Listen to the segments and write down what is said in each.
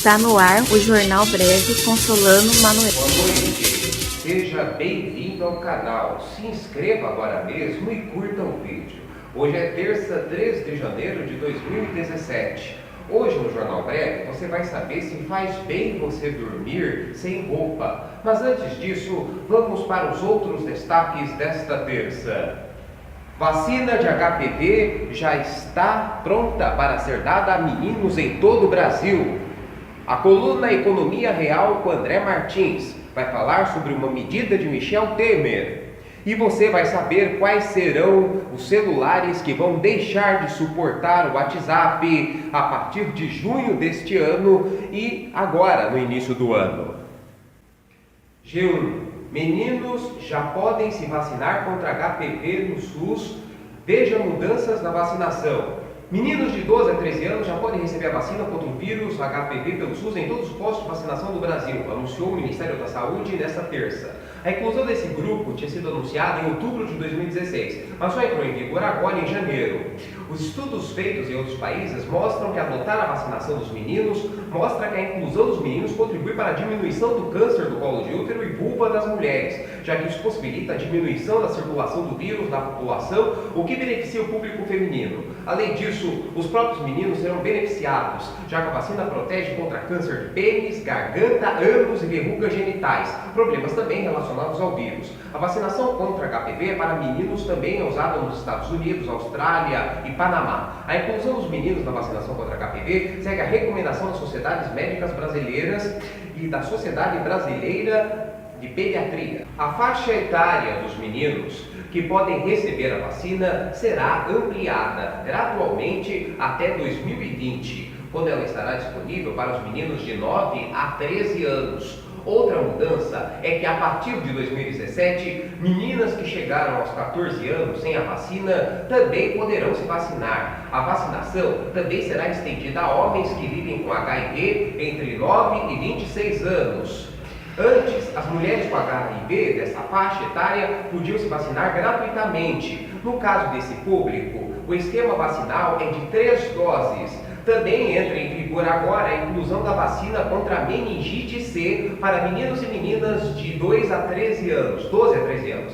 Está no ar o Jornal Breve com Solano Manuel. Boa noite, seja bem-vindo ao canal. Se inscreva agora mesmo e curta o vídeo. Hoje é terça, 3 de janeiro de 2017. Hoje no Jornal Breve você vai saber se faz bem você dormir sem roupa. Mas antes disso, vamos para os outros destaques desta terça. Vacina de HPV já está pronta para ser dada a meninos em todo o Brasil. A coluna Economia Real com André Martins vai falar sobre uma medida de Michel Temer. E você vai saber quais serão os celulares que vão deixar de suportar o WhatsApp a partir de junho deste ano e agora no início do ano. G1. Meninos já podem se vacinar contra HPV no SUS. Veja mudanças na vacinação. Meninos de 12 a 13 anos já podem receber a vacina contra o vírus HPV pelo SUS em todos os postos de vacinação do Brasil, anunciou o Ministério da Saúde nesta terça. A inclusão desse grupo tinha sido anunciada em outubro de 2016, mas só entrou em vigor agora em janeiro. Os estudos feitos em outros países mostram que adotar a vacinação dos meninos mostra que a inclusão dos meninos contribui para a diminuição do câncer do colo de útero e vulva das mulheres, já que isso possibilita a diminuição da circulação do vírus na população, o que beneficia o público feminino. Além disso, os próprios meninos serão beneficiados, já que a vacina protege contra câncer de pênis, garganta, ânus e verrugas genitais, problemas também relacionados ao vírus. A vacinação contra HPV para meninos também é usada nos Estados Unidos, Austrália e Panamá. A inclusão dos meninos na vacinação contra HPV segue a recomendação das sociedades médicas brasileiras e da Sociedade Brasileira de Pediatria. A faixa etária dos meninos que podem receber a vacina será ampliada gradualmente até 2020, quando ela estará disponível para os meninos de 9 a 13 anos. Outra mudança é que a partir de 2017, meninas que chegaram aos 14 anos sem a vacina também poderão se vacinar. A vacinação também será estendida a homens que vivem com HIV entre 9 e 26 anos. Antes, as mulheres com HIV dessa faixa etária podiam se vacinar gratuitamente. No caso desse público, o esquema vacinal é de 3 doses. Também entra em vigor agora a inclusão da vacina contra a meningite C para meninos e meninas de 12 a 13 anos.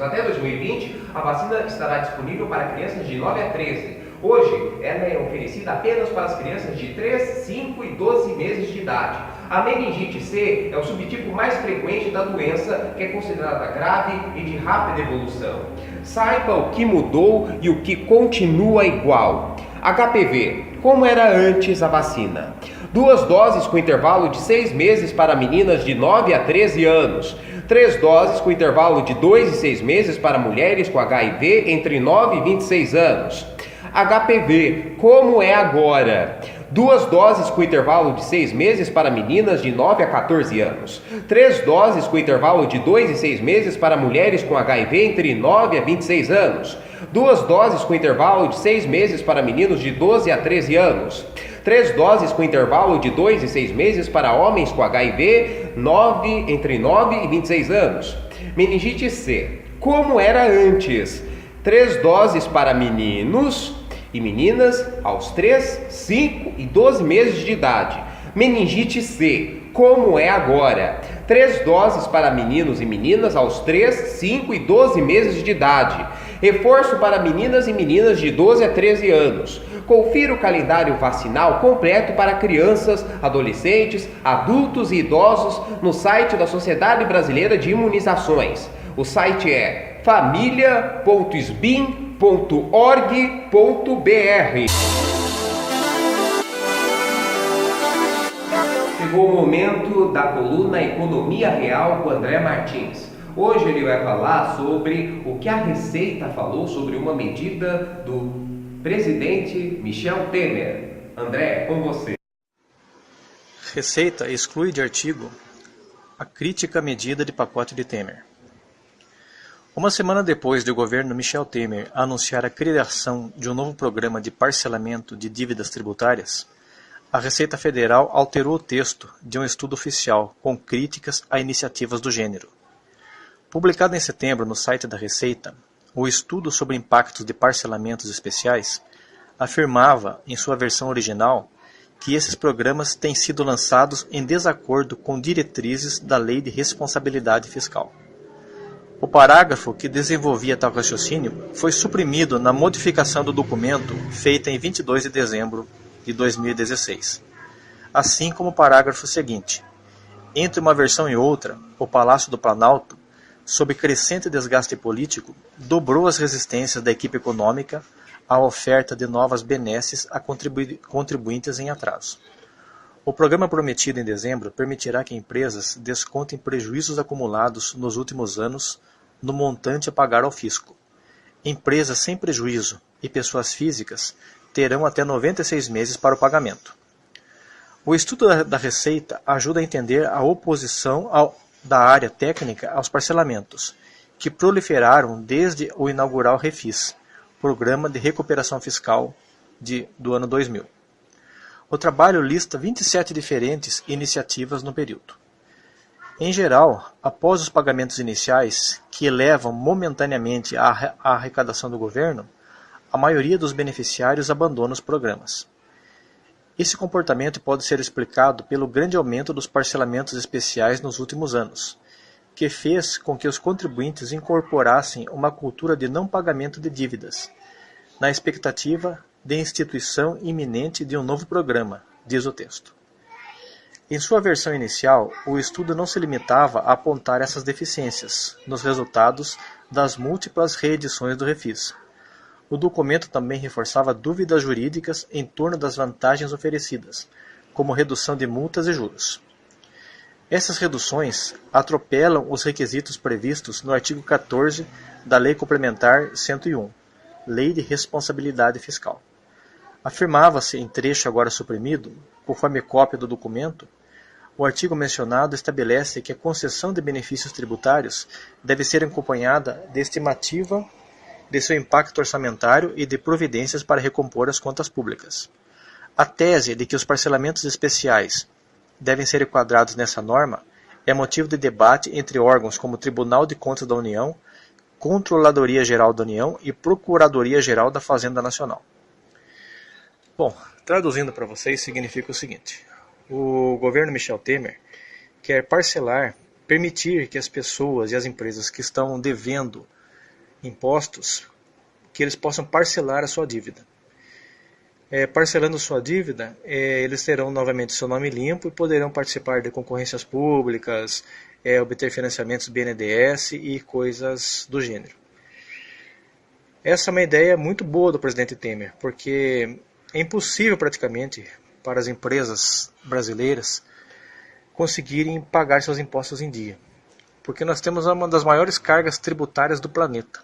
Até 2020, a vacina estará disponível para crianças de 9 a 13. Hoje, ela é oferecida apenas para as crianças de 3, 5 e 12 meses de idade. A meningite C é o subtipo mais frequente da doença, que é considerada grave e de rápida evolução. Saiba o que mudou e o que continua igual. HPV, como era antes a vacina. 2 doses com intervalo de 6 meses para meninas de 9 a 13 anos. 3 doses com intervalo de 2 e 6 meses para mulheres com HIV entre 9 e 26 anos. HPV, como é agora. 2 doses com intervalo de 6 meses para meninas de 9 a 14 anos. 3 doses com intervalo de 2 e 6 meses para mulheres com HIV entre 9 a 26 anos. 2 doses com intervalo de 6 meses para meninos de 12 a 13 anos. 3 doses com intervalo de 2 e 6 meses para homens com HIV entre 9 e 26 anos. Meningite C, como era antes. 3 doses para meninos e meninas aos 3, 5 e 12 meses de idade. Meningite C, como é agora. 3 doses para meninos e meninas aos 3, 5 e 12 meses de idade. Reforço para meninas e meninas de 12 a 13 anos. Confira o calendário vacinal completo para crianças, adolescentes, adultos e idosos no site da Sociedade Brasileira de Imunizações. O site é familia.sbim.org.br. Chegou o momento da coluna Economia Real com André Martins. Hoje ele vai falar sobre o que a Receita falou sobre uma medida do presidente Michel Temer. André, com você. Receita exclui de artigo a crítica à medida de pacote de Temer. Uma semana depois de o governo Michel Temer anunciar a criação de um novo programa de parcelamento de dívidas tributárias, a Receita Federal alterou o texto de um estudo oficial com críticas a iniciativas do gênero. Publicado em setembro no site da Receita, o estudo sobre impactos de parcelamentos especiais afirmava, em sua versão original, que esses programas têm sido lançados em desacordo com diretrizes da Lei de Responsabilidade Fiscal. O parágrafo que desenvolvia tal raciocínio foi suprimido na modificação do documento feita em 22 de dezembro de 2016, assim como o parágrafo seguinte. Entre uma versão e outra, o Palácio do Planalto, sob crescente desgaste político, dobrou as resistências da equipe econômica à oferta de novas benesses a contribuintes em atraso. O programa prometido em dezembro permitirá que empresas descontem prejuízos acumulados nos últimos anos no montante a pagar ao fisco. Empresas sem prejuízo e pessoas físicas terão até 96 meses para o pagamento. O estudo da Receita ajuda a entender a oposição da área técnica aos parcelamentos, que proliferaram desde o inaugural Refis, Programa de Recuperação Fiscal do ano 2000. O trabalho lista 27 diferentes iniciativas no período. Em geral, após os pagamentos iniciais, que elevam momentaneamente a arrecadação do governo, a maioria dos beneficiários abandona os programas. Esse comportamento pode ser explicado pelo grande aumento dos parcelamentos especiais nos últimos anos, que fez com que os contribuintes incorporassem uma cultura de não pagamento de dívidas, na expectativa de instituição iminente de um novo programa, diz o texto. Em sua versão inicial, o estudo não se limitava a apontar essas deficiências nos resultados das múltiplas reedições do Refis. O documento também reforçava dúvidas jurídicas em torno das vantagens oferecidas, como redução de multas e juros. Essas reduções atropelam os requisitos previstos no artigo 14 da Lei Complementar 101, Lei de Responsabilidade Fiscal. Afirmava-se em trecho agora suprimido, conforme cópia do documento, o artigo mencionado estabelece que a concessão de benefícios tributários deve ser acompanhada de estimativa de seu impacto orçamentário e de providências para recompor as contas públicas. A tese de que os parcelamentos especiais devem ser enquadrados nessa norma é motivo de debate entre órgãos como o Tribunal de Contas da União, Controladoria Geral da União e Procuradoria Geral da Fazenda Nacional. Bom, traduzindo para vocês, significa o seguinte: o governo Michel Temer quer permitir que as pessoas e as empresas que estão devendo impostos, que eles possam parcelar a sua dívida. Parcelando sua dívida, eles terão novamente seu nome limpo e poderão participar de concorrências públicas, obter financiamentos BNDES e coisas do gênero. Essa é uma ideia muito boa do presidente Temer, porque é impossível praticamente para as empresas brasileiras conseguirem pagar seus impostos em dia, porque nós temos uma das maiores cargas tributárias do planeta.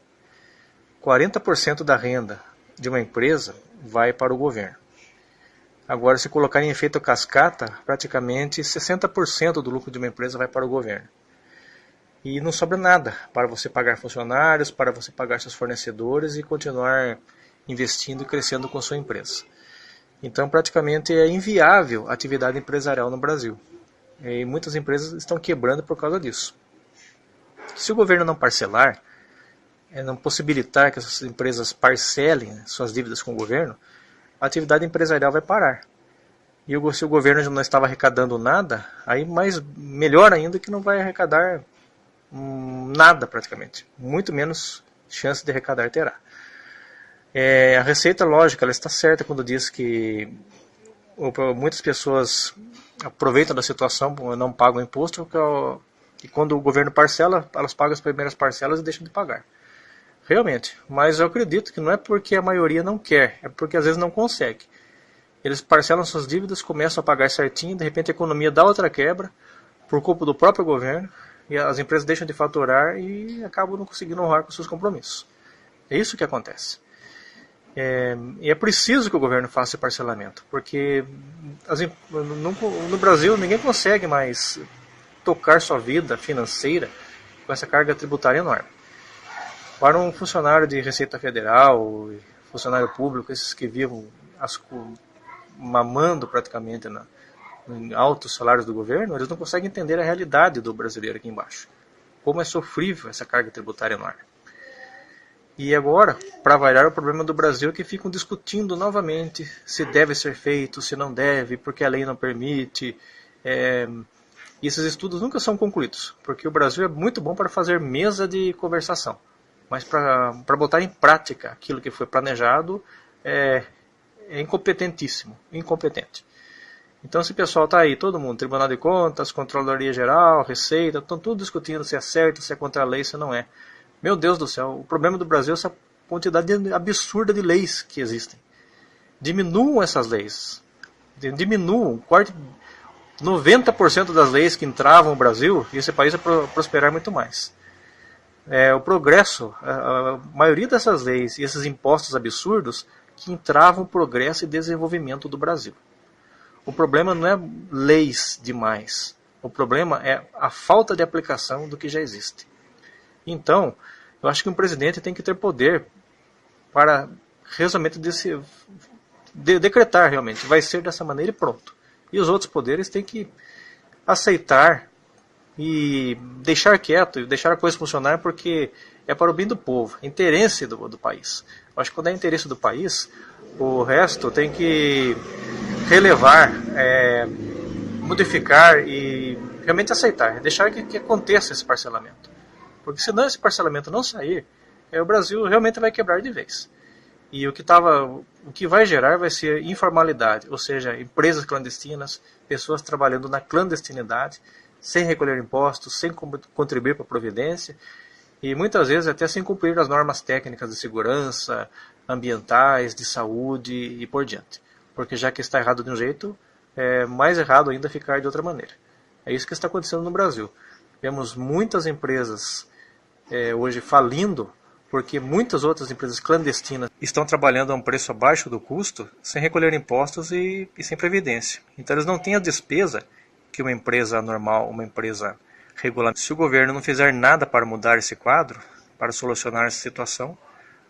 40% da renda de uma empresa vai para o governo. Agora, se colocar em efeito cascata, praticamente 60% do lucro de uma empresa vai para o governo. E não sobra nada para você pagar funcionários, para você pagar seus fornecedores e continuar investindo e crescendo com sua empresa. Então, praticamente é inviável a atividade empresarial no Brasil. E muitas empresas estão quebrando por causa disso. Se o governo não parcelar, não possibilitar que essas empresas parcelem suas dívidas com o governo, a atividade empresarial vai parar. E se o governo já não estava arrecadando nada, aí melhor ainda que não vai arrecadar nada praticamente. Muito menos chance de arrecadar terá. A Receita, lógica, ela está certa quando diz que muitas pessoas aproveitam da situação, não pagam imposto, e quando o governo parcela, elas pagam as primeiras parcelas e deixam de pagar. Realmente, mas eu acredito que não é porque a maioria não quer, é porque às vezes não consegue. Eles parcelam suas dívidas, começam a pagar certinho, de repente a economia dá outra quebra, por culpa do próprio governo, e as empresas deixam de faturar e acabam não conseguindo honrar com seus compromissos. É isso que acontece. E é preciso que o governo faça esse parcelamento, porque no Brasil ninguém consegue mais tocar sua vida financeira com essa carga tributária enorme. Para um funcionário de Receita Federal, funcionário público, esses que vivem mamando praticamente em altos salários do governo, eles não conseguem entender a realidade do brasileiro aqui embaixo. Como é sofrível essa carga tributária enorme. E agora, para variar, o problema do Brasil é que ficam discutindo novamente se deve ser feito, se não deve, porque a lei não permite. E esses estudos nunca são concluídos, porque o Brasil é muito bom para fazer mesa de conversação, mas para botar em prática aquilo que foi planejado é incompetentíssimo, incompetente. Então esse pessoal está aí, todo mundo, Tribunal de Contas, Controladoria Geral, Receita, estão tudo discutindo se é certo, se é contra a lei, se não é. Meu Deus do céu, o problema do Brasil é essa quantidade absurda de leis que existem. Diminuam essas leis, diminuam, corte 90% das leis que entravam no Brasil, e esse país vai prosperar muito mais. O progresso, a maioria dessas leis e esses impostos absurdos que entravam o progresso e desenvolvimento do Brasil. O problema não é leis demais, o problema é a falta de aplicação do que já existe. Então, eu acho que um presidente tem que ter poder para realmente decretar realmente, vai ser dessa maneira e pronto. E os outros poderes têm que aceitar e deixar quieto, e deixar a coisa funcionar, porque é para o bem do povo, interesse do país. Eu acho que quando é interesse do país, o resto tem que relevar, modificar e realmente aceitar, deixar que aconteça esse parcelamento. Porque senão esse parcelamento não sair, o Brasil realmente vai quebrar de vez. E o que vai gerar vai ser informalidade, ou seja, empresas clandestinas, pessoas trabalhando na clandestinidade, sem recolher impostos, sem contribuir para a Previdência, e muitas vezes até sem cumprir as normas técnicas de segurança, ambientais, de saúde e por diante. Porque já que está errado de um jeito, é mais errado ainda ficar de outra maneira. É isso que está acontecendo no Brasil. Vemos muitas empresas hoje falindo, porque muitas outras empresas clandestinas estão trabalhando a um preço abaixo do custo, sem recolher impostos e sem previdência. Então eles não têm a despesa que uma empresa normal, uma empresa regular. Se o governo não fizer nada para mudar esse quadro, para solucionar essa situação,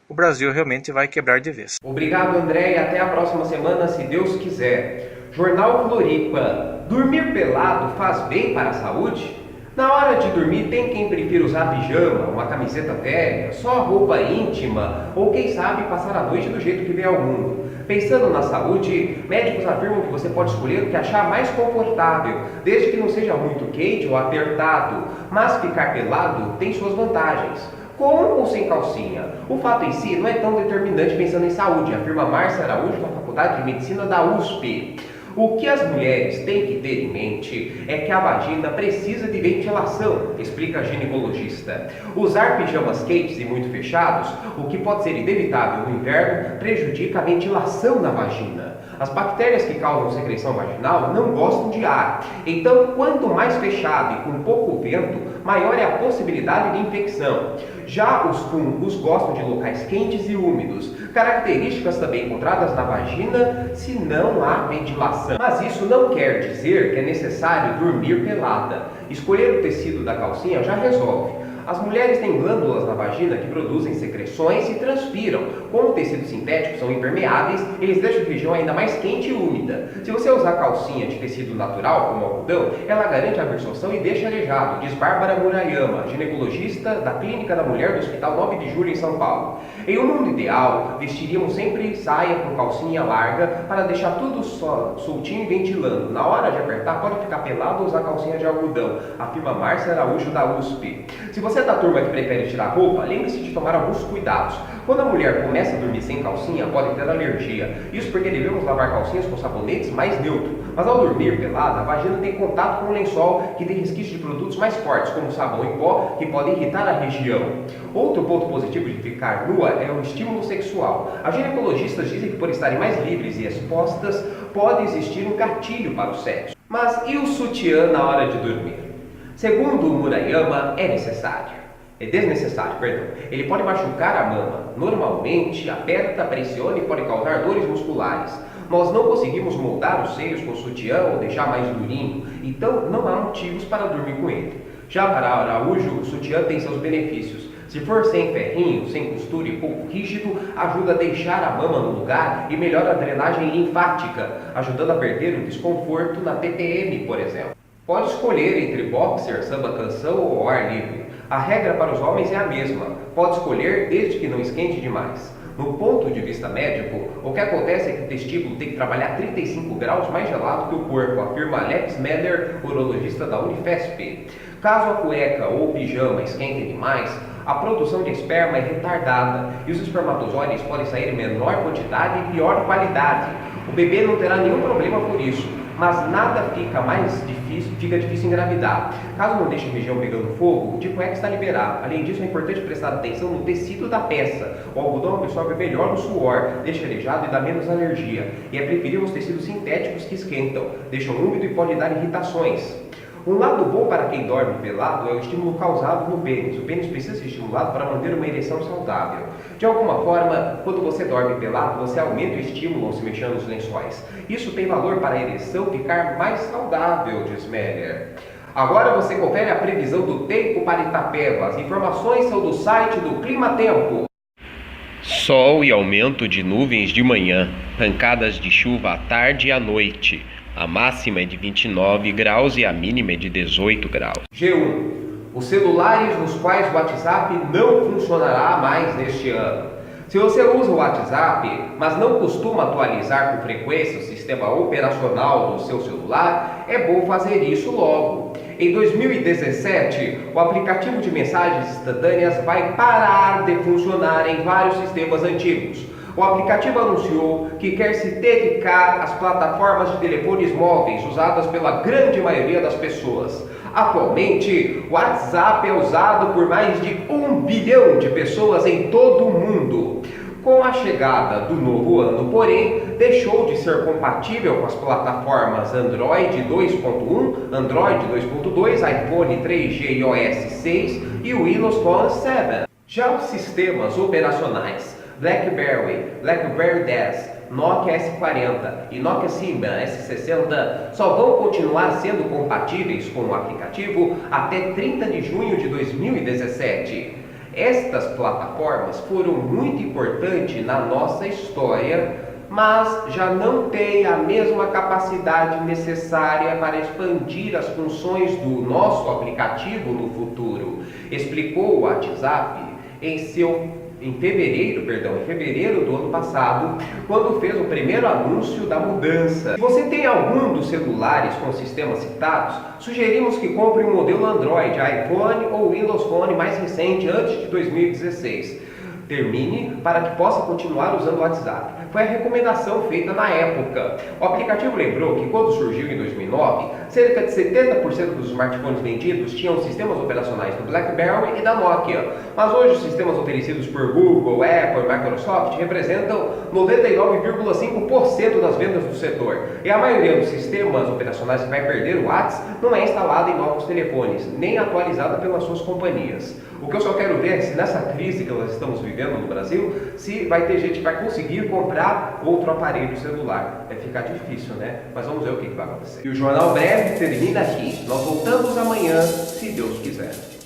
o Brasil realmente vai quebrar de vez. Obrigado, André, e até a próxima semana, se Deus quiser. Jornal Floripa. Dormir pelado faz bem para a saúde? Na hora de dormir, tem quem prefira usar pijama, uma camiseta velha, só roupa íntima, ou quem sabe passar a noite do jeito que vem ao mundo. Pensando na saúde, médicos afirmam que você pode escolher o que achar mais confortável, desde que não seja muito quente ou apertado, mas ficar pelado tem suas vantagens. Com ou sem calcinha? O fato em si não é tão determinante pensando em saúde, afirma Márcia Araújo, da Faculdade de Medicina da USP. O que as mulheres têm que ter em mente é que a vagina precisa de ventilação, explica a ginecologista. Usar pijamas quentes e muito fechados, o que pode ser inevitável no inverno, prejudica a ventilação na vagina. As bactérias que causam secreção vaginal não gostam de ar, então quanto mais fechado e com pouco vento, maior é a possibilidade de infecção. Já os fungos gostam de locais quentes e úmidos, características também encontradas na vagina se não há ventilação. Mas isso não quer dizer que é necessário dormir pelada. Escolher o tecido da calcinha já resolve. As mulheres têm glândulas na vagina que produzem secreções e transpiram. Como o tecido sintético são impermeáveis, eles deixam a região ainda mais quente e úmida. Se você usar calcinha de tecido natural, como algodão, ela garante a absorção e deixa arejado, diz Bárbara Murayama, ginecologista da Clínica da Mulher do Hospital 9 de Julho em São Paulo. Em um mundo ideal, vestiríamos sempre saia com calcinha larga para deixar tudo soltinho e ventilando. Na hora de apertar, pode ficar pelado ou usar calcinha de algodão, afirma Márcia Araújo da USP. Se você é da turma que prefere tirar roupa, lembre-se de tomar alguns cuidados. Quando a mulher começa a dormir sem calcinha, pode ter alergia. Isso porque devemos lavar calcinhas com sabonetes mais neutro. Mas ao dormir pelada, a vagina tem contato com o lençol, que tem resquício de produtos mais fortes, como sabão em pó, que podem irritar a região. Outro ponto positivo de ficar nua é o estímulo sexual. As ginecologistas dizem que por estarem mais livres e expostas, pode existir um gatilho para o sexo. Mas e o sutiã na hora de dormir? Segundo o Murayama, é desnecessário. Ele pode machucar a mama. Normalmente, aperta, pressiona e pode causar dores musculares. Nós não conseguimos moldar os seios com sutiã ou deixar mais durinho, então não há motivos para dormir com ele. Já para Araújo, o sutiã tem seus benefícios. Se for sem ferrinho, sem costura e pouco rígido, ajuda a deixar a mama no lugar e melhora a drenagem linfática, ajudando a perder o desconforto na TPM, por exemplo. Pode escolher entre boxer, samba canção ou ao ar livre. A regra para os homens é a mesma, pode escolher desde que não esquente demais. No ponto de vista médico, o que acontece é que o testículo tem que trabalhar 35 graus mais gelado que o corpo, afirma Alex Meller, urologista da Unifesp. Caso a cueca ou o pijama esquentem demais, a produção de esperma é retardada e os espermatozoides podem sair em menor quantidade e pior qualidade. O bebê não terá nenhum problema por isso, mas nada fica difícil engravidar. Caso não deixe a região pegando fogo, o de cueca está liberado. Além disso, é importante prestar atenção no tecido da peça. O algodão absorve melhor o suor, deixa arejado e dá menos alergia. E é preferível os tecidos sintéticos que esquentam, deixam úmido e pode dar irritações. Um lado bom para quem dorme pelado é o estímulo causado no pênis. O pênis precisa ser estimulado para manter uma ereção saudável. De alguma forma, quando você dorme pelado, você aumenta o estímulo ao se mexer nos lençóis. Isso tem valor para a ereção ficar mais saudável, diz Meller. Agora você confere a previsão do tempo para Itapeva. As informações são do site do Climatempo. Sol e aumento de nuvens de manhã, pancadas de chuva à tarde e à noite. A máxima é de 29 graus e a mínima é de 18 graus. G1. Os celulares nos quais o WhatsApp não funcionará mais neste ano. Se você usa o WhatsApp, mas não costuma atualizar com frequência o sistema operacional do seu celular, é bom fazer isso logo. Em 2017, o aplicativo de mensagens instantâneas vai parar de funcionar em vários sistemas antigos. O aplicativo anunciou que quer se dedicar às plataformas de telefones móveis usadas pela grande maioria das pessoas. Atualmente, o WhatsApp é usado por mais de 1 bilhão de pessoas em todo o mundo. Com a chegada do novo ano, porém, deixou de ser compatível com as plataformas Android 2.1, Android 2.2, iPhone 3G e iOS 6 e o Windows Phone 7. Já os sistemas operacionais BlackBerry 10, Nokia S40 e Nokia Symbian S60 só vão continuar sendo compatíveis com o aplicativo até 30 de junho de 2017. Estas plataformas foram muito importantes na nossa história, mas já não têm a mesma capacidade necessária para expandir as funções do nosso aplicativo no futuro, explicou o WhatsApp em fevereiro do ano passado, quando fez o primeiro anúncio da mudança. Se você tem algum dos celulares com sistemas citados, sugerimos que compre um modelo Android, iPhone ou Windows Phone mais recente, antes de 2016. Termine para que possa continuar usando o WhatsApp. Foi a recomendação feita na época. O aplicativo lembrou que quando surgiu em 2009, cerca de 70% dos smartphones vendidos tinham sistemas operacionais do BlackBerry e da Nokia. Mas hoje os sistemas oferecidos por Google, Apple e Microsoft representam 99,5% das vendas do setor. E a maioria dos sistemas operacionais que vai perder o WhatsApp não é instalada em novos telefones, nem atualizada pelas suas companhias. O que eu só quero ver é se nessa crise que nós estamos vivendo no Brasil, se vai ter gente que vai conseguir comprar outro aparelho celular. Vai ficar difícil, né? Mas vamos ver o que vai acontecer. E o Jornal Breve termina aqui. Nós voltamos amanhã, se Deus quiser.